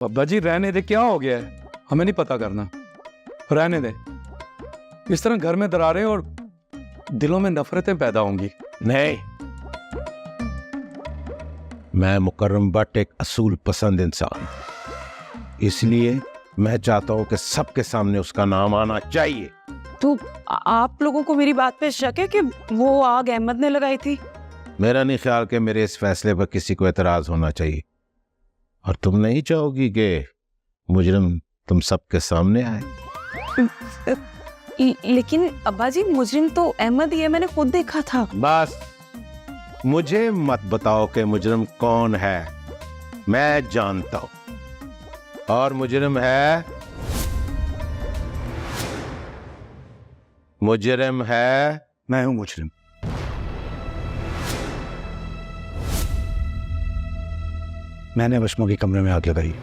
अब्बा जी रहने दे, क्या हो गया है? हमें नहीं पता करना, रहने दे। इस तरह घर में दरारें और दिलों में नफरतें पैदा होंगी। नहीं, मैं मुकर्रम भट्ट एक असूल पसंद इंसान, इसलिए मैं चाहता हूं कि सबके सामने उसका नाम आना चाहिए। तो आप लोगों को मेरी बात पे शक है कि वो आग अहमद ने लगाई थी? मेरा नहीं ख्याल कि मेरे इस फैसले पर किसी को एतराज होना चाहिए, और तुम नहीं चाहोगी कि मुजरिम तुम सबके सामने आए। लेकिन अब्बा जी, मुजरिम तो अहमद ही है, मैंने खुद देखा था। बस मुझे मत बताओ कि मुजरिम कौन है, मैं जानता हूं, और मुजरिम है मैं हूं मुजरिम। मैंने वशमों के कमरे में आग लगाई।